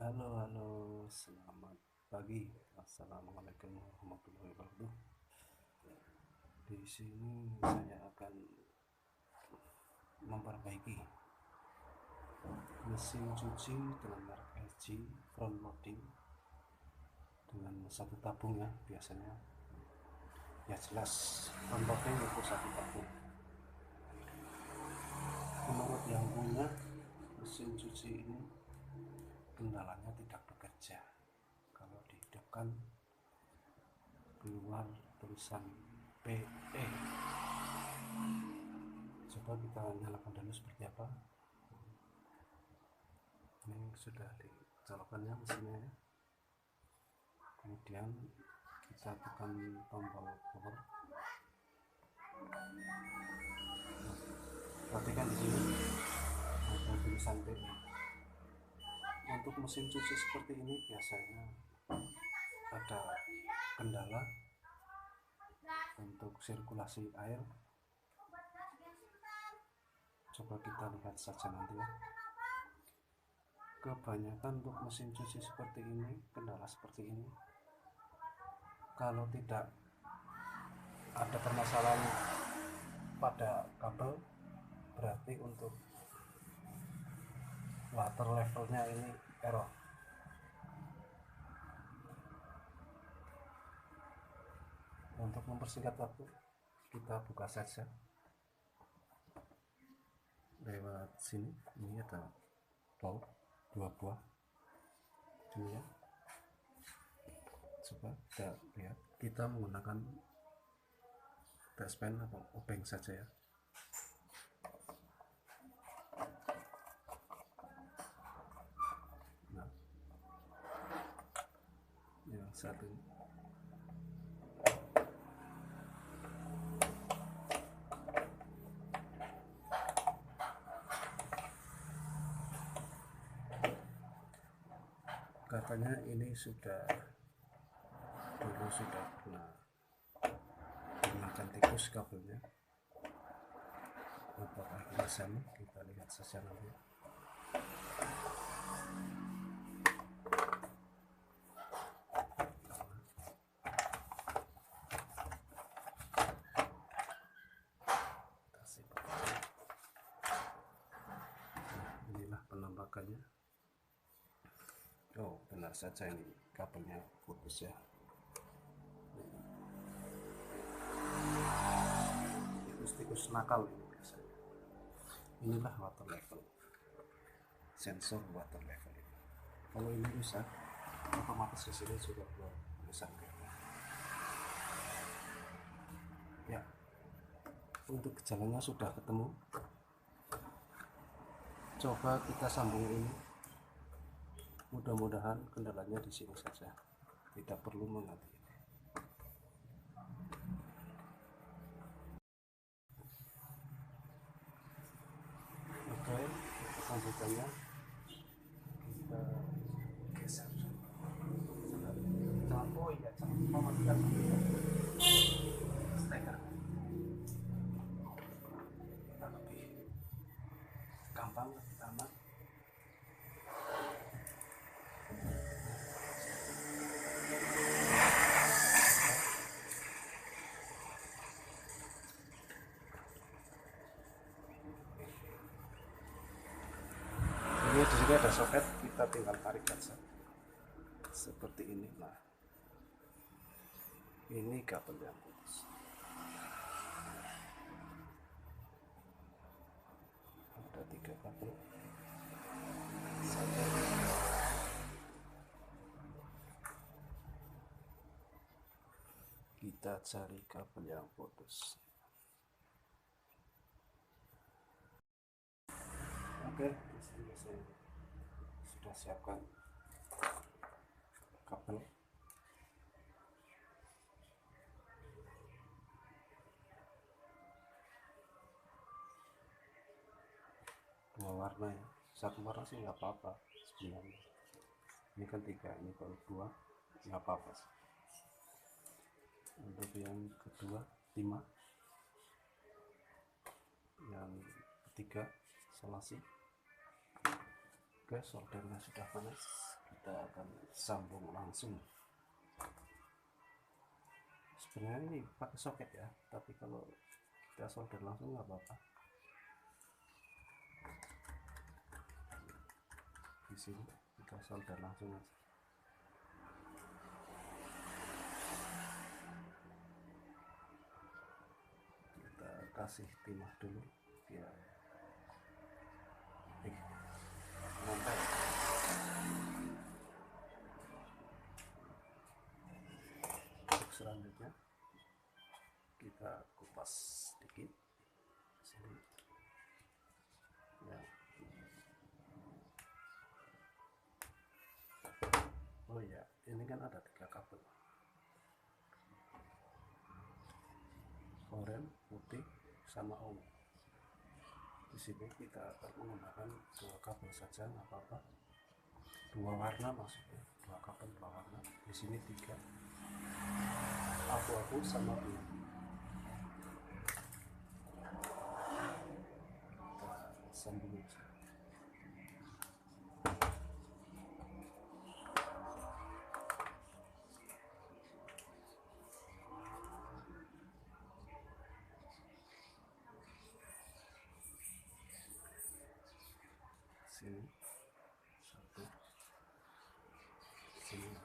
Halo, selamat pagi. Assalamualaikum warahmatullahi wabarakatuh. Di sini saya akan memperbaiki mesin cuci dengan merek LG front loading dengan satu tabung ya, biasanya ya jelas front loading itu satu tabung. Menurut yang punya mesin cuci ini kendalanya tidak bekerja kalau dihidupkan, keluar tulisan PE. Coba kita nyalakan dulu seperti apa. Ini sudah dicolokannya mesinnya ya. Kemudian kita tekan tombol power. Perhatikan di sini ada tulisan PE. Untuk mesin cuci seperti ini biasanya ada kendala untuk sirkulasi air. Coba kita lihat saja nanti ya. Kebanyakan untuk mesin cuci seperti ini, kendala seperti ini, kalau tidak ada permasalahan pada kabel, berarti untuk water levelnya ini error. Untuk mempersingkat waktu, kita buka saja lewat sini. Ini ada baut 2 buah ini ya. Coba kita lihat, kita menggunakan dustpan atau obeng saja ya. Nah, yang satu katanya ini sudah pernah dimakan tikus kabelnya. Apakah ini sama? Kita lihat saja nanti. Inilah penampakannya. Oh, benar saja ini kabelnya putus ya. Tikus-tikus nakal ini biasanya. Inilah water level, sensor water level ini. Kalau ini rusak, otomatis di sini sudah keluar tulisan merah. Ya, untuk gejalanya sudah ketemu. Coba kita sambung ini. Mudah-mudahan kendalanya di sini saja, tidak perlu mengganti. Oke, lanjutannya kita geser. Oh iya, jangan lupa steker. Kita lebih gampang, lebih aman. Ini di sini ada soket, kita tinggal tarik saja seperti ini. Nah, ini kabel yang putus. Ada 3 kabel. Kita cari kabel yang putus. Oke, saya sudah siapkan kabel. Dua warna ya, satu warna sih nggak apa-apa sebenarnya. Ini kan 3, ini baru 2, nggak apa-apa. Untuk yang kedua 5, yang ketiga selasi, Oke, soldernya sudah panas, kita akan sambung langsung. Sebenarnya ini pakai soket ya, tapi kalau kita solder langsung nggak apa-apa. Di sini kita solder langsung aja. Kita kasih timah dulu biar nempel. Untuk selanjutnya kita kupas sedikit sini ya. Oh ya, ini kan ada 3 kabel, oranye, putih, sama ungu. Di sini kita akan menggunakan 2 kabel saja, nggak apa-apa. 2 warna maksudnya, 2 kabel 2 warna. Di sini 3, abu-abu sama biru. Kita sambung aja. Sini 1, sini.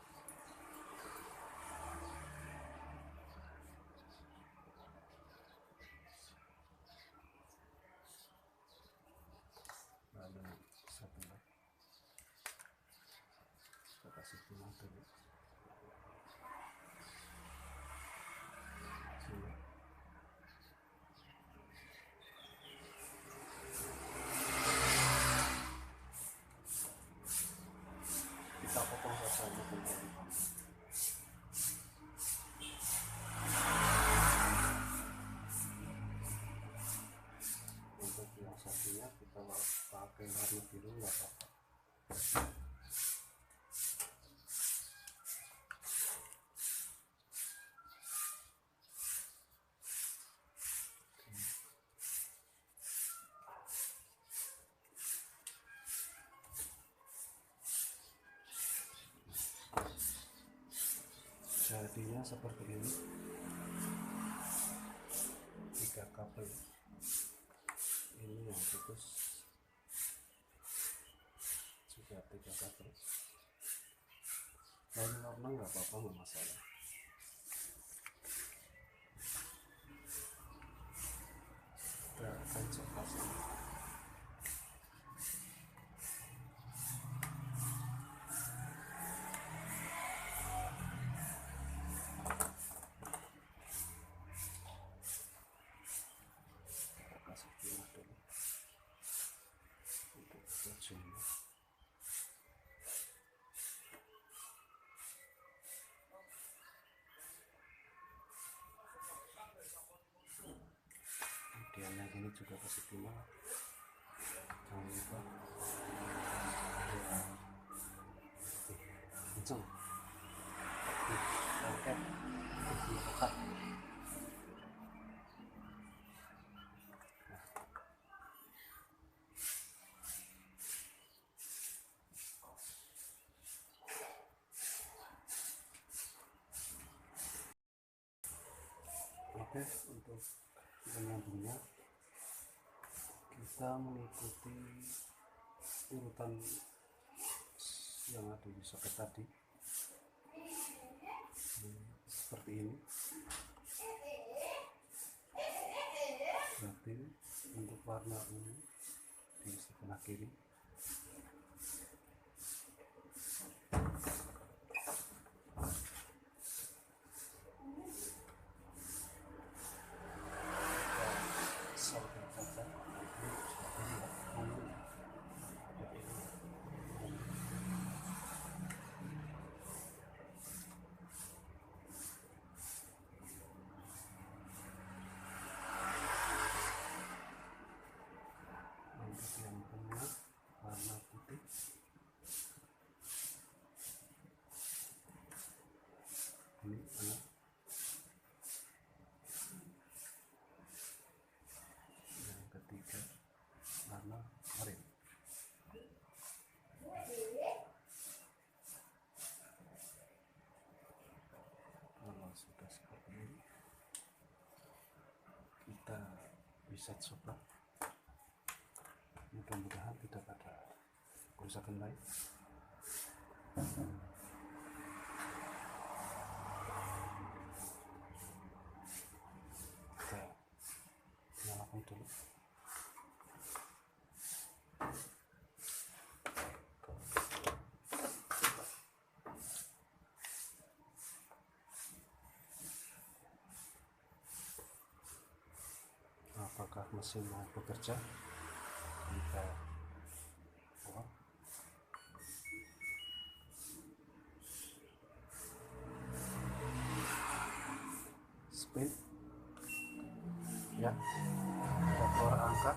Lalu 1 lagi. Kita kasih timah dulu. Sini. Kita potong saja untuk yang satunya kita pakai warna biru nggak apa-apa. Jadinya seperti ini, 3 kabel. Ini yang putus juga 3 kabel. Lain warna nggak apa-apa, nggak masalah. Kita akan cek pasang. Kemudian yang ini juga kasih timah, jangan lupa kenceng lengket pekat. Oke, untuk menyambungnya kita mengikuti urutan yang ada di soket tadi. Seperti ini. Berarti untuk warna ungu di sebelah kiri, bisa coba. Mudah-mudahan tidak ada kerusakan lain. Kita nyalakan dulu. Apakah mesin mau bekerja? Kita on. Speed ya, kita keluar angka.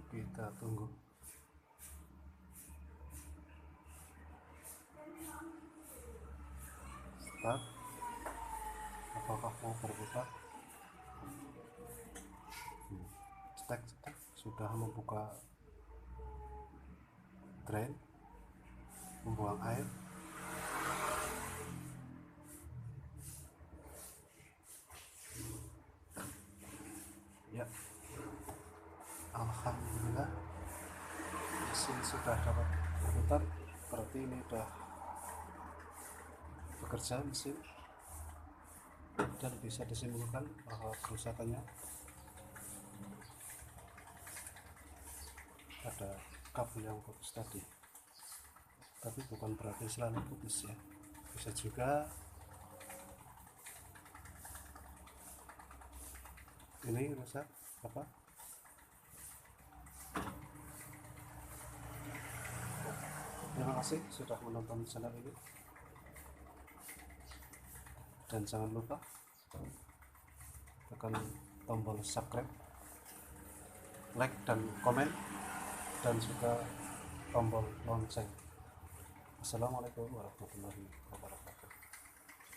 Kita tunggu. Start. Apakah mau berputar? Stack sudah membuka drain, membuang air. Ya, alhamdulillah mesin sudah dapat berputar. Berarti ini sudah bekerja mesin, dan bisa disimpulkan bahwa kerusakannya ada kabel yang putus tadi, tapi bukan berarti selalu putus ya, bisa juga ini rusak apa. Terima kasih sudah menonton channel ini, dan jangan lupa tekan tombol subscribe, like dan komen, dan juga tombol lonceng. Assalamualaikum warahmatullahi wabarakatuh.